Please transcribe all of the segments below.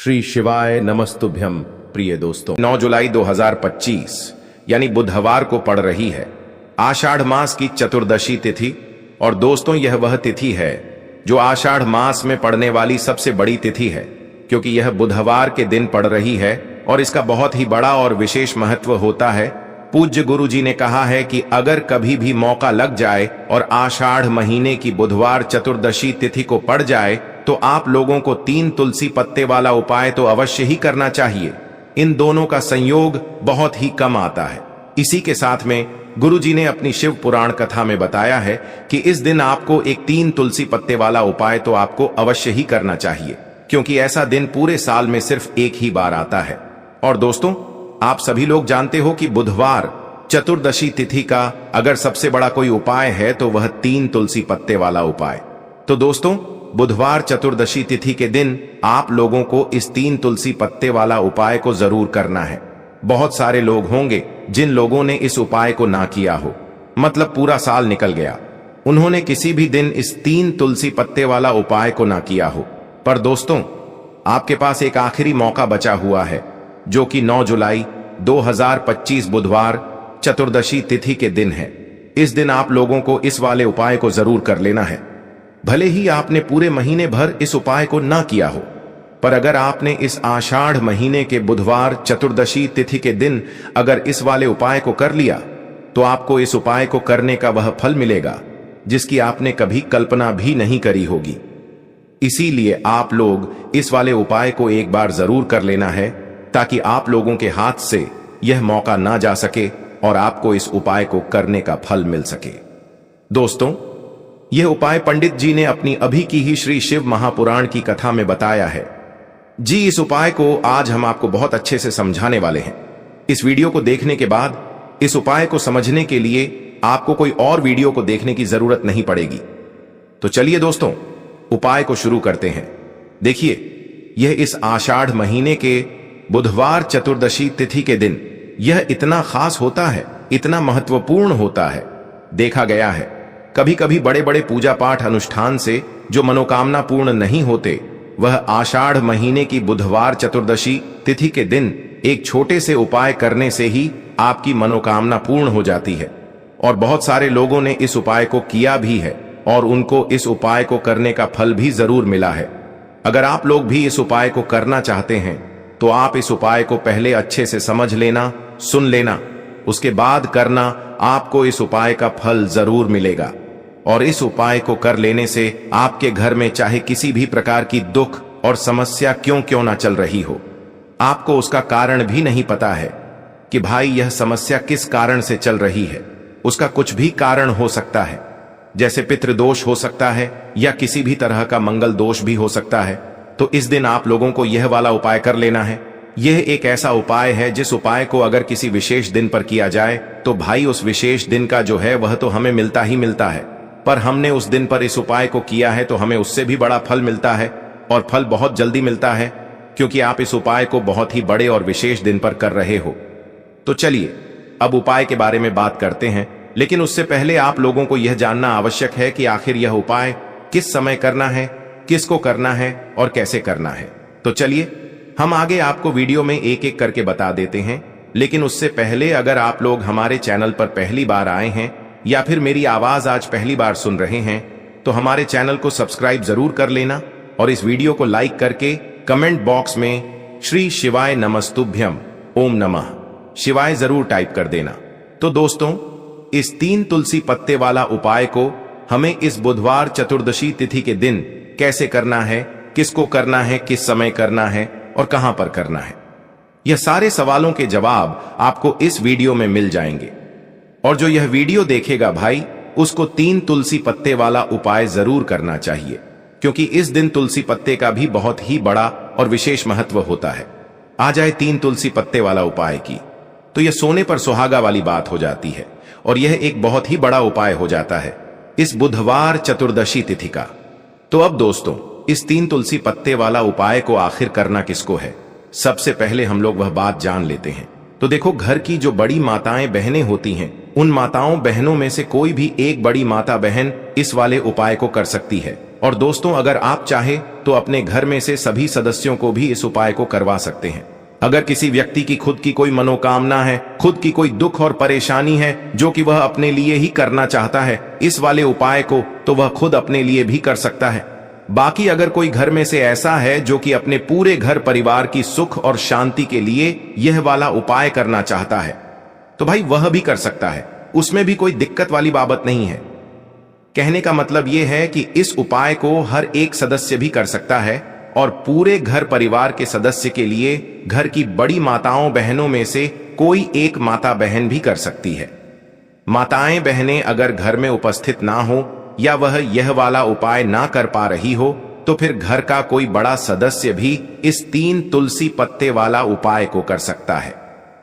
श्री शिवाय नमस्तुभ्यम। प्रिय दोस्तों, 9 जुलाई 2025 यानी बुधवार को पड़ रही है आषाढ़ मास की चतुर्दशी तिथि। और दोस्तों, यह वह तिथि है जो आषाढ़ मास में पड़ने वाली सबसे बड़ी तिथि है, क्योंकि यह बुधवार के दिन पड़ रही है और इसका बहुत ही बड़ा और विशेष महत्व होता है। पूज्य गुरु जी ने कहा है कि अगर कभी भी मौका लग जाए और आषाढ़ महीने की बुधवार चतुर्दशी तिथि को पड़ जाए तो आप लोगों को 3 तुलसी पत्ते वाला उपाय तो अवश्य ही करना चाहिए। इन दोनों का संयोग बहुत ही कम आता है। इसी के साथ में गुरु जी ने अपनी शिव पुराण कथा में बताया है कि इस दिन आपको एक 3 तुलसी पत्ते वाला उपाय तो आपको अवश्य ही करना चाहिए, क्योंकि ऐसा दिन पूरे साल में सिर्फ एक ही बार आता है। और दोस्तों, आप सभी लोग जानते हो कि बुधवार चतुर्दशी तिथि का अगर सबसे बड़ा कोई उपाय है तो वह 3 तुलसी पत्ते वाला उपाय। तो दोस्तों, बुधवार चतुर्दशी तिथि के दिन आप लोगों को इस 3 तुलसी पत्ते वाला उपाय को जरूर करना है। बहुत सारे लोग होंगे जिन लोगों ने इस उपाय को ना किया हो, मतलब पूरा साल निकल गया, उन्होंने किसी भी दिन इस 3 तुलसी पत्ते वाला उपाय को ना किया हो। पर दोस्तों, आपके पास एक आखिरी मौका बचा हुआ है, जो कि 9 जुलाई 2025 बुधवार चतुर्दशी तिथि के दिन है। इस दिन आप लोगों को इस वाले उपाय को जरूर कर लेना है। भले ही आपने पूरे महीने भर इस उपाय को ना किया हो, पर अगर आपने इस आषाढ़ महीने के बुधवार चतुर्दशी तिथि के दिन अगर इस वाले उपाय को कर लिया तो आपको इस उपाय को करने का वह फल मिलेगा जिसकी आपने कभी कल्पना भी नहीं करी होगी। इसीलिए आप लोग इस वाले उपाय को एक बार जरूर कर लेना है, ताकि आप लोगों के हाथ से यह मौका ना जा सके और आपको इस उपाय को करने का फल मिल सके। दोस्तों, यह उपाय पंडित जी ने अपनी अभी की ही श्री शिव महापुराण की कथा में बताया है। जी, इस उपाय को आज हम आपको बहुत अच्छे से समझाने वाले हैं। इस वीडियो को देखने के बाद इस उपाय को समझने के लिए आपको कोई और वीडियो को देखने की जरूरत नहीं पड़ेगी। तो चलिए दोस्तों, उपाय को शुरू करते हैं। देखिए, यह इस आषाढ़ महीने के बुधवार चतुर्दशी तिथि के दिन यह इतना खास होता है, इतना महत्वपूर्ण होता है। देखा गया है कभी कभी बड़े बड़े पूजा पाठ अनुष्ठान से जो मनोकामना पूर्ण नहीं होते, वह आषाढ़ महीने की बुधवार चतुर्दशी तिथि के दिन एक छोटे से उपाय करने से ही आपकी मनोकामना पूर्ण हो जाती है। और बहुत सारे लोगों ने इस उपाय को किया भी है और उनको इस उपाय को करने का फल भी जरूर मिला है। अगर आप लोग भी इस उपाय को करना चाहते हैं तो आप इस उपाय को पहले अच्छे से समझ लेना, सुन लेना, उसके बाद करना। आपको इस उपाय का फल जरूर मिलेगा। और इस उपाय को कर लेने से आपके घर में चाहे किसी भी प्रकार की दुख और समस्या क्यों ना चल रही हो, आपको उसका कारण भी नहीं पता है कि भाई यह समस्या किस कारण से चल रही है। उसका कुछ भी कारण हो सकता है, जैसे पितृदोष हो सकता है या किसी भी तरह का मंगल दोष भी हो सकता है। तो इस दिन आप लोगों को यह वाला उपाय कर लेना है। यह एक ऐसा उपाय है जिस उपाय को अगर किसी विशेष दिन पर किया जाए तो भाई उस विशेष दिन का जो है वह तो हमें मिलता ही मिलता है, पर हमने उस दिन पर इस उपाय को किया है तो हमें उससे भी बड़ा फल मिलता है, और फल बहुत जल्दी मिलता है, क्योंकि आप इस उपाय को बहुत ही बड़े और विशेष दिन पर कर रहे हो। तो चलिए अब उपाय के बारे में बात करते हैं, लेकिन उससे पहले आप लोगों को यह जानना आवश्यक है कि आखिर यह उपाय किस समय करना है, किसको करना है और कैसे करना है। तो चलिए हम आगे आपको वीडियो में एक एक करके बता देते हैं। लेकिन उससे पहले अगर आप लोग हमारे चैनल पर पहली बार आए हैं या फिर मेरी आवाज आज पहली बार सुन रहे हैं तो हमारे चैनल को सब्सक्राइब जरूर कर लेना और इस वीडियो को लाइक करके कमेंट बॉक्स में श्री शिवाय नमस्तुभ्यम ओम नमः शिवाय जरूर टाइप कर देना। तो दोस्तों, इस 3 तुलसी पत्ते वाला उपाय को हमें इस बुधवार चतुर्दशी तिथि के दिन कैसे करना है, किसको करना है, किस समय करना है और कहां पर करना है, यह सारे सवालों के जवाब आपको इस वीडियो में मिल जाएंगे। और जो यह वीडियो देखेगा भाई, उसको 3 तुलसी पत्ते वाला उपाय जरूर करना चाहिए, क्योंकि इस दिन तुलसी पत्ते का भी बहुत ही बड़ा और विशेष महत्व होता है। आ जाए 3 तुलसी पत्ते वाला उपाय की तो यह सोने पर सुहागा वाली बात हो जाती है और यह एक बहुत ही बड़ा उपाय हो जाता है इस बुधवार चतुर्दशी तिथि का। तो अब दोस्तों, इस 3 तुलसी पत्ते वाला उपाय को आखिर करना किसको है, सबसे पहले हम लोग वह बात जान लेते हैं। तो देखो, घर की जो बड़ी माताएं बहनें होती हैं, उन माताओं बहनों में से कोई भी एक बड़ी माता बहन इस वाले उपाय को कर सकती है। और दोस्तों, अगर आप चाहे तो अपने घर में से सभी सदस्यों को भी इस उपाय को करवा सकते हैं। अगर किसी व्यक्ति की खुद की कोई मनोकामना है, खुद की कोई दुख और परेशानी है जो कि वह अपने लिए ही करना चाहता है इस वाले उपाय को, तो वह खुद अपने लिए भी कर सकता है। बाकी अगर कोई घर में से ऐसा है जो कि अपने पूरे घर परिवार की सुख और शांति के लिए यह वाला उपाय करना चाहता है, तो भाई वह भी कर सकता है, उसमें भी कोई दिक्कत वाली बात नहीं है। कहने का मतलब यह है कि इस उपाय को हर एक सदस्य भी कर सकता है और पूरे घर परिवार के सदस्य के लिए घर की बड़ी माताओं बहनों में से कोई एक माता बहन भी कर सकती है। माताएं बहनें अगर घर में उपस्थित ना हो या वह यह वाला उपाय ना कर पा रही हो, तो फिर घर का कोई बड़ा सदस्य भी इस 3 तुलसी पत्ते वाला उपाय को कर सकता है,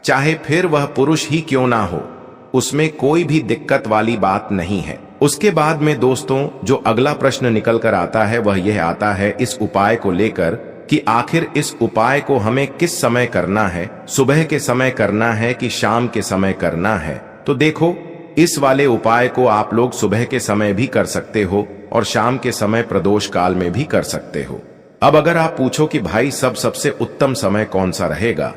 चाहे फिर वह पुरुष ही क्यों ना हो, उसमें कोई भी दिक्कत वाली बात नहीं है। उसके बाद में दोस्तों, जो अगला प्रश्न निकल कर आता है वह यह आता है इस उपाय को लेकर कि आखिर इस उपाय को हमें किस समय करना है, सुबह के समय करना है कि शाम के समय करना है। तो देखो, इस वाले उपाय को आप लोग सुबह के समय भी कर सकते हो और शाम के समय प्रदोष काल में भी कर सकते हो। अब अगर आप पूछो कि भाई सबसे उत्तम समय कौन सा रहेगा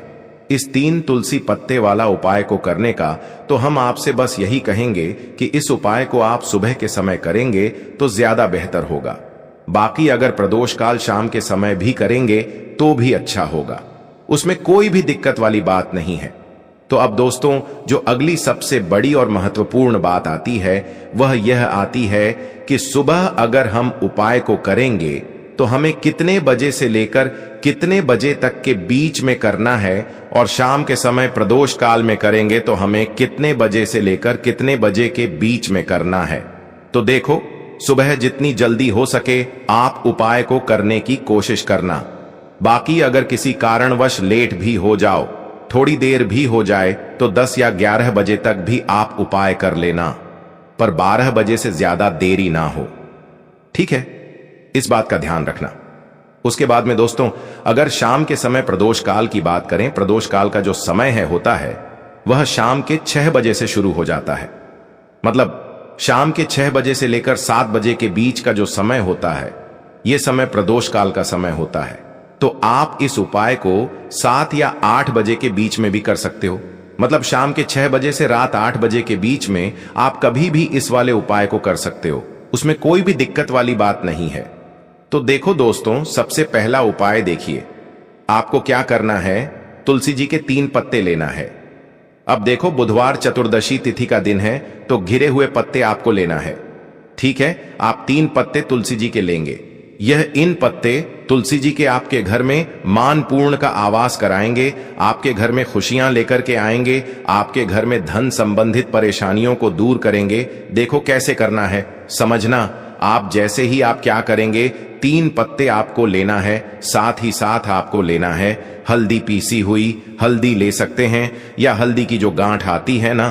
इस 3 तुलसी पत्ते वाला उपाय को करने का, तो हम आपसे बस यही कहेंगे कि इस उपाय को आप सुबह के समय करेंगे तो ज्यादा बेहतर होगा। बाकी अगर प्रदोष काल शाम के समय भी करेंगे तो भी अच्छा होगा, उसमें कोई भी दिक्कत वाली बात नहीं है। तो अब दोस्तों, जो अगली सबसे बड़ी और महत्वपूर्ण बात आती है वह यह आती है कि सुबह अगर हम उपाय को करेंगे तो हमें कितने बजे से लेकर कितने बजे तक के बीच में करना है, और शाम के समय प्रदोष काल में करेंगे तो हमें कितने बजे से लेकर कितने बजे के बीच में करना है। तो देखो, सुबह जितनी जल्दी हो सके आप उपाय को करने की कोशिश करना। बाकी अगर किसी कारणवश लेट भी हो जाओ, थोड़ी देर भी हो जाए, तो 10 या 11 बजे तक भी आप उपाय कर लेना, पर 12 बजे से ज्यादा देरी ना हो, ठीक है? इस बात का ध्यान रखना। उसके बाद में दोस्तों, अगर शाम के समय प्रदोष काल की बात करें, प्रदोष काल का जो समय होता है वह शाम के 6 बजे से शुरू हो जाता है। मतलब शाम के 6 बजे से लेकर 7 बजे के बीच का जो समय होता है, यह समय प्रदोष काल का समय होता है। तो आप इस उपाय को 7 या 8 बजे के बीच में भी कर सकते हो। मतलब शाम के 6 बजे से रात 8 बजे के बीच में आप कभी भी इस वाले उपाय को कर सकते हो, उसमें कोई भी दिक्कत वाली बात नहीं है। तो देखो दोस्तों, सबसे पहला उपाय देखिए, आपको क्या करना है, तुलसी जी के 3 पत्ते लेना है। अब देखो, बुधवार चतुर्दशी तिथि का दिन है, तो घिरे हुए पत्ते आपको लेना है, ठीक है? आप 3 पत्ते तुलसी जी के लेंगे। इन पत्ते तुलसी जी के आपके घर में मान पूर्ण का आवास कराएंगे, आपके घर में खुशियां लेकर के आएंगे, आपके घर में धन संबंधित परेशानियों को दूर करेंगे। देखो कैसे करना है, समझना। आप जैसे ही आप क्या करेंगे, 3 पत्ते आपको लेना है, साथ ही साथ आपको लेना है हल्दी, पीसी हुई हल्दी ले सकते हैं, या हल्दी की जो गांठ आती है ना,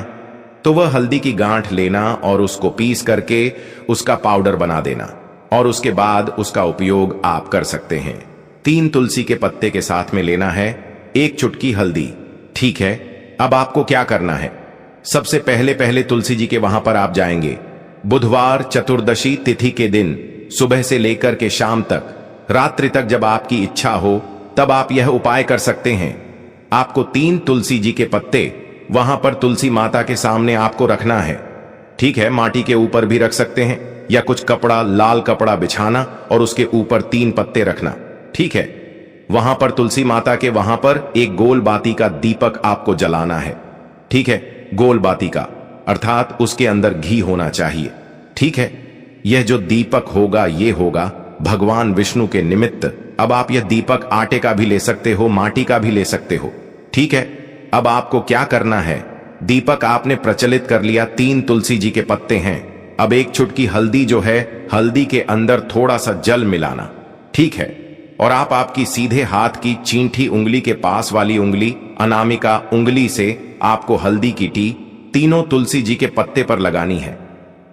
तो वह हल्दी की गांठ लेना और उसको पीस करके उसका पाउडर बना देना, और उसके बाद उसका उपयोग आप कर सकते हैं। 3 तुलसी के पत्ते के साथ में लेना है 1 चुटकी हल्दी, ठीक है? अब आपको क्या करना है, सबसे पहले तुलसी जी के वहां पर आप जाएंगे। बुधवार चतुर्दशी तिथि के दिन सुबह से लेकर के शाम तक, रात्रि तक जब आपकी इच्छा हो तब आप यह उपाय कर सकते हैं। आपको 3 तुलसी जी के पत्ते वहां पर तुलसी माता के सामने आपको रखना है, ठीक है? माटी के ऊपर भी रख सकते हैं, या कुछ कपड़ा, लाल कपड़ा बिछाना और उसके ऊपर 3 पत्ते रखना, ठीक है? वहां पर तुलसी माता के वहां पर एक गोल बाती का दीपक आपको जलाना है, ठीक है? गोल बाती का अर्थात उसके अंदर घी होना चाहिए, ठीक है? यह जो दीपक होगा ये होगा भगवान विष्णु के निमित्त। अब आप यह दीपक आटे का भी ले सकते हो, माटी का भी ले सकते हो, ठीक है? अब आपको क्या करना है, दीपक आपने प्रचलित कर लिया, 3 तुलसी जी के पत्ते हैं। अब 1 चुटकी हल्दी जो है, हल्दी के अंदर थोड़ा सा जल मिलाना, ठीक है? और आप आपकी सीधे हाथ की चींठी उंगली के पास वाली उंगली, अनामिका उंगली से आपको हल्दी की टी तीनों तुलसी जी के पत्ते पर लगानी है।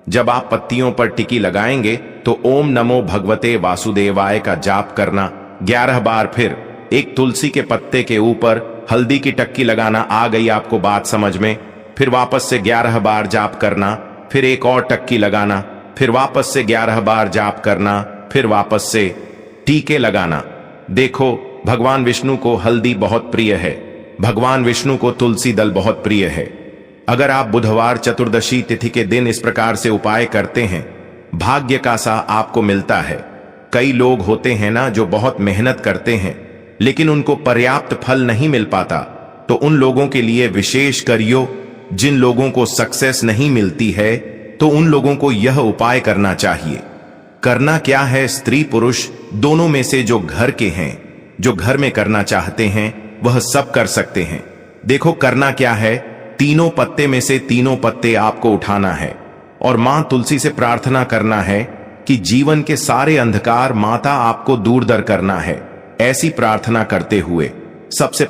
जब आप पत्तियों पर टिकी लगाएंगे तो ओम नमो भगवते वासुदेवाय का जाप करना 11 बार, फिर एक तुलसी के पत्ते के ऊपर हल्दी की टक्की लगाना। आ गई आपको बात समझ में? फिर वापस से 11 बार जाप करना, फिर एक और टक्की लगाना, फिर वापस से 11 बार जाप करना, फिर वापस से टीके लगाना। देखो, भगवान विष्णु को हल्दी बहुत प्रिय है, भगवान विष्णु को तुलसी दल बहुत प्रिय है। अगर आप बुधवार चतुर्दशी तिथि के दिन इस प्रकार से उपाय करते हैं, भाग्य का सा आपको मिलता है। कई लोग होते हैं ना जो बहुत मेहनत करते हैं लेकिन उनको पर्याप्त फल नहीं मिल पाता, तो उन लोगों के लिए विशेष करियो। जिन लोगों को सक्सेस नहीं मिलती है तो उन लोगों को यह उपाय करना चाहिए। करना क्या है, स्त्री पुरुष दोनों में से जो घर के हैं, जो घर में करना चाहते हैं, वह सब कर सकते हैं। देखो, करना क्या है, तीनों पत्ते में से तीनों पत्ते आपको उठाना है और मां तुलसी से प्रार्थना करना है कि जीवन के सारे अंधकार माता आपको दूर दर करना है। ऐसी प्रार्थना करते हुए सबसे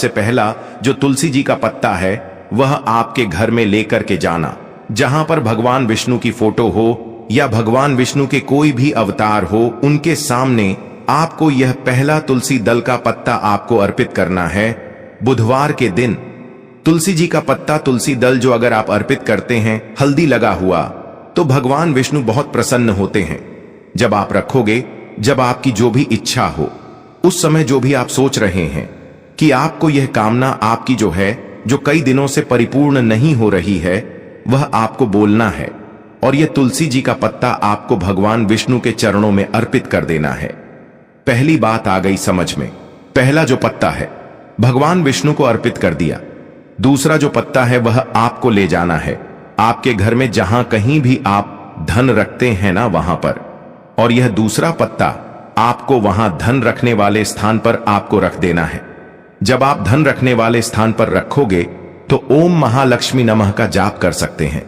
पहला जो तुलसी जी का पत्ता है वह आपके घर में लेकर के जाना। जहां पर भगवान विष्णु की फोटो हो या भगवान विष्णु के कोई भी अवतार हो, उनके सामने आपको यह पहला तुलसी दल का पत्ता आपको अर्पित करना है। बुधवार के दिन तुलसी जी का पत्ता, तुलसी दल जो अगर आप अर्पित करते हैं हल्दी लगा हुआ, तो भगवान विष्णु बहुत प्रसन्न होते हैं। जब आप रखोगे, जब आपकी जो भी इच्छा हो, उस समय जो भी आप सोच रहे हैं कि आपको यह कामना आपकी जो है, जो कई दिनों से परिपूर्ण नहीं हो रही है, वह आपको बोलना है और यह तुलसी जी का पत्ता आपको भगवान विष्णु के चरणों में अर्पित कर देना है। पहली बात आ गई समझ में। पहला जो पत्ता है भगवान विष्णु को अर्पित कर दिया। दूसरा जो पत्ता है वह आपको ले जाना है आपके घर में, जहां कहीं भी आप धन रखते हैं ना वहां पर, और यह दूसरा पत्ता आपको वहां धन रखने वाले स्थान पर आपको रख देना है। जब आप धन रखने वाले स्थान पर रखोगे तो ओम महालक्ष्मी नमः का जाप कर सकते हैं,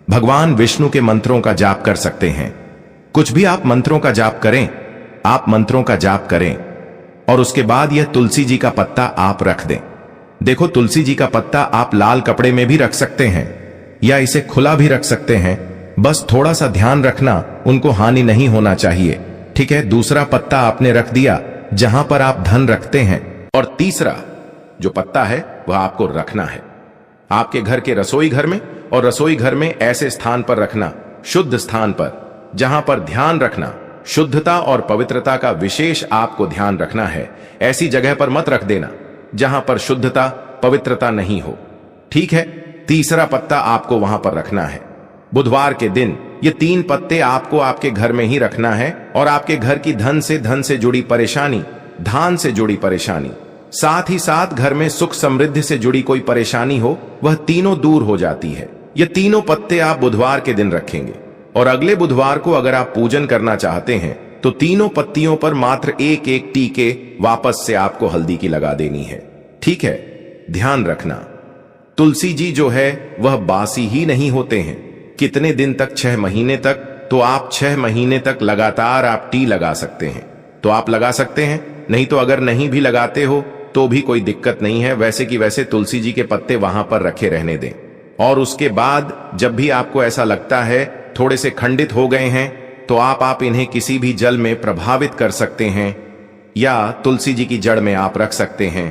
भगवान विष्णु के मंत्रों का जाप कर सकते हैं। कुछ भी आप मंत्रों का जाप करें, आप मंत्रों का जाप करें और उसके बाद यह तुलसी जी का पत्ता आप रख दें। देखो, तुलसी जी का पत्ता आप लाल कपड़े में भी रख सकते हैं या इसे खुला भी रख सकते हैं, बस थोड़ा सा ध्यान रखना, उनको हानि नहीं होना चाहिए, ठीक है। दूसरा पत्ता आपने रख दिया जहां पर आप धन रखते हैं, और तीसरा जो पत्ता है वह आपको रखना है आपके घर के रसोई घर में, और रसोई घर में ऐसे स्थान पर रखना, शुद्ध स्थान पर, जहां पर ध्यान रखना, शुद्धता और पवित्रता का विशेष आपको ध्यान रखना है। ऐसी जगह पर मत रख देना जहां पर शुद्धता पवित्रता नहीं हो, ठीक है। तीसरा पत्ता आपको वहां पर रखना है। बुधवार के दिन ये तीन पत्ते आपको आपके घर में ही रखना है और आपके घर की धन से जुड़ी परेशानी, धान से जुड़ी परेशानी, साथ ही साथ घर में सुख समृद्धि से जुड़ी कोई परेशानी हो, वह तीनों दूर हो जाती है। ये तीनों पत्ते आप बुधवार के दिन रखेंगे और अगले बुधवार को अगर आप पूजन करना चाहते हैं तो तीनों पत्तियों पर मात्र एक एक टीके वापस से आपको हल्दी की लगा देनी है, ठीक है। ध्यान रखना, तुलसी जी जो है वह बासी ही नहीं होते हैं। कितने दिन तक, 6 महीने तक, तो आप 6 महीने तक लगातार आप टी लगा सकते हैं, तो आप लगा सकते हैं। नहीं तो अगर नहीं भी लगाते हो तो भी कोई दिक्कत नहीं है, वैसे की वैसे तुलसी जी के पत्ते वहां पर रखे रहने दें। और उसके बाद जब भी आपको ऐसा लगता है थोड़े से खंडित हो गए हैं, तो आप इन्हें किसी भी जल में प्रभावित कर सकते हैं या तुलसी जी की जड़ में आप रख सकते हैं।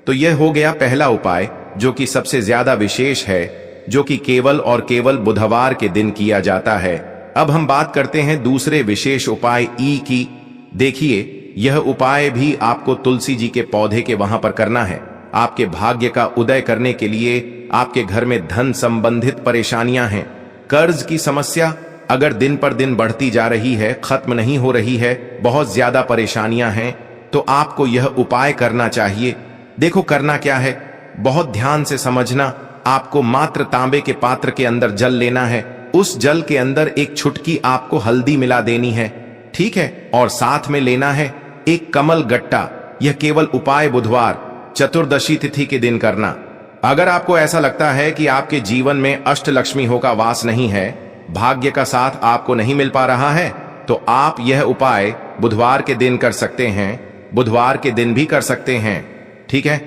तो यह हो गया पहला उपाय जो कि सबसे ज्यादा विशेष है, जो कि केवल और केवल बुधवार के दिन किया जाता है। अब हम बात करते हैं दूसरे विशेष उपाय ई की। देखिए, यह उपाय भी आपको तुलसी जी के पौधे के वहां पर करना है। आपके भाग्य का उदय करने के लिए आपके घर में धन संबंधित परेशानियां हैं, कर्ज की समस्या अगर दिन पर दिन बढ़ती जा रही है, खत्म नहीं हो रही है, बहुत ज्यादा परेशानियां हैं, तो आपको यह उपाय करना चाहिए। देखो, करना क्या है, बहुत ध्यान से समझना। आपको मात्र तांबे के पात्र के अंदर जल लेना है, उस जल के अंदर एक छुटकी आपको हल्दी मिला देनी है, ठीक है। और साथ में लेना है एक कमल गट्टा। यह केवल उपाय बुधवार चतुर्दशी तिथि के दिन करना। अगर आपको ऐसा लगता है कि आपके जीवन में अष्टलक्ष्मी हो का वास नहीं है, भाग्य का साथ आपको नहीं मिल पा रहा है, तो आप यह उपाय बुधवार के दिन कर सकते हैं, बुधवार के दिन भी कर सकते हैं, ठीक है।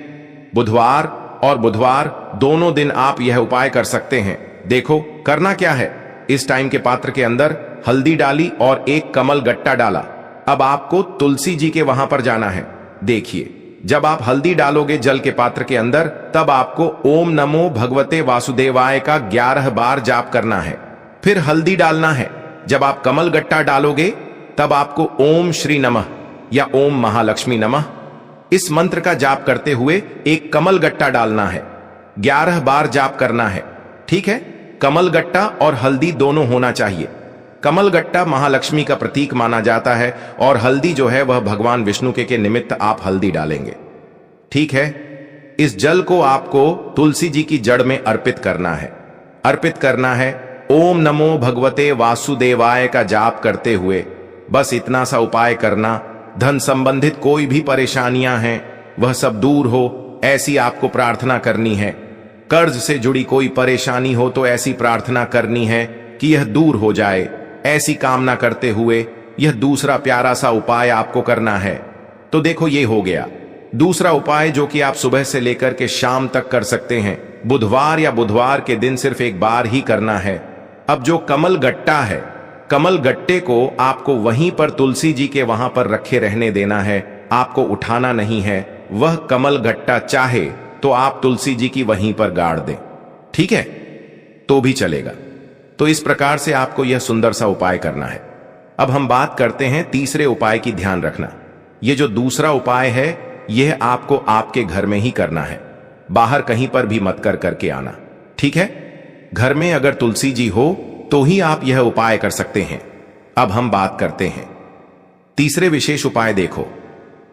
बुधवार और बुधवार दोनों दिन आप यह उपाय कर सकते हैं। देखो, करना क्या है, इस टाइम के पात्र के अंदर हल्दी डाली और एक कमल गट्टा डाला। अब आपको तुलसी जी के वहां पर जाना है। देखिए, जब आप हल्दी डालोगे जल के पात्र के अंदर, तब आपको ओम नमो भगवते वासुदेवाय का 11 बार जाप करना है, फिर हल्दी डालना है। जब आप कमल गट्टा डालोगे तब आपको ओम श्री नमः या ओम महालक्ष्मी नमः इस मंत्र का जाप करते हुए एक कमल गट्टा डालना है। 11 बार जाप करना है। ठीक है, कमल गट्टा और हल्दी दोनों होना चाहिए। कमल गट्टा महालक्ष्मी का प्रतीक माना जाता है और हल्दी जो है वह भगवान विष्णु के निमित्त आप हल्दी डालेंगे। ठीक है, इस जल को आपको तुलसी जी की जड़ में अर्पित करना है। अर्पित करना है ओम नमो भगवते वासुदेवाय का जाप करते हुए। बस इतना सा उपाय करना। धन संबंधित कोई भी परेशानियां हैं वह सब दूर हो, ऐसी आपको प्रार्थना करनी है। कर्ज से जुड़ी कोई परेशानी हो तो ऐसी प्रार्थना करनी है कि यह दूर हो जाए। ऐसी कामना करते हुए यह दूसरा प्यारा सा उपाय आपको करना है। तो देखो, ये हो गया दूसरा उपाय जो कि आप सुबह से लेकर के शाम तक कर सकते हैं। बुधवार या बुधवार के दिन सिर्फ एक बार ही करना है। अब जो कमल गट्टा है, कमल गट्टे को आपको वहीं पर तुलसी जी के वहां पर रखे रहने देना है, आपको उठाना नहीं है। वह कमल गट्टा चाहे तो आप तुलसी जी की वहीं पर गाड़ दें, ठीक है, तो भी चलेगा। तो इस प्रकार से आपको यह सुंदर सा उपाय करना है। अब हम बात करते हैं तीसरे उपाय की। ध्यान रखना, यह जो दूसरा उपाय है यह आपको आपके घर में ही करना है, बाहर कहीं पर भी मत करके आना। ठीक है, घर में अगर तुलसी जी हो तो ही आप यह उपाय कर सकते हैं। अब हम बात करते हैं तीसरे विशेष उपाय। देखो,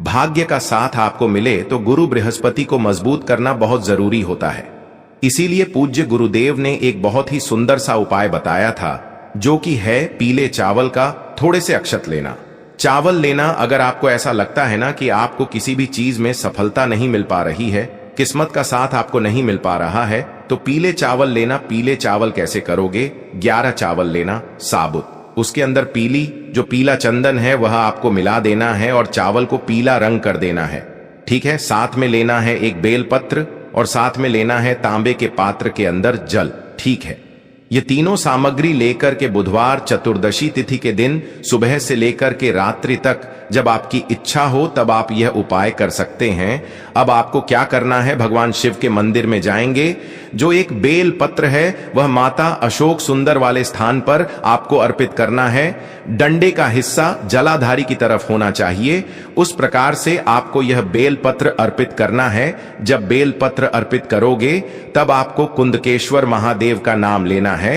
भाग्य का साथ आपको मिले तो गुरु बृहस्पति को मजबूत करना बहुत जरूरी होता है। इसीलिए पूज्य गुरुदेव ने एक बहुत ही सुंदर सा उपाय बताया था, जो कि है पीले चावल का थोड़े से अक्षत लेना। चावल लेना, अगर आपको ऐसा लगता है ना कि आपको किसी भी चीज में सफलता नहीं मिल पा रही है, किस्मत का साथ आपको नहीं मिल पा रहा है, तो पीले चावल लेना। पीले चावल कैसे करोगे? 11 चावल लेना साबुत, उसके अंदर पीली जो पीला चंदन है वह आपको मिला देना है और चावल को पीला रंग कर देना है। ठीक है, साथ में लेना है एक बेलपत्र और साथ में लेना है तांबे के पात्र के अंदर जल। ठीक है, ये तीनों सामग्री लेकर के बुधवार चतुर्दशी तिथि के दिन सुबह से लेकर के रात्रि तक जब आपकी इच्छा हो तब आप यह उपाय कर सकते हैं। अब आपको क्या करना है? भगवान शिव के मंदिर में जाएंगे, जो एक बेल पत्र है वह माता अशोक सुंदर वाले स्थान पर आपको अर्पित करना है। डंडे का हिस्सा जलाधारी की तरफ होना चाहिए। उस प्रकार से आपको यह बेल पत्र अर्पित करना है। जब बेल पत्र अर्पित करोगे तब आपको कुंदकेश्वर महादेव का नाम लेना है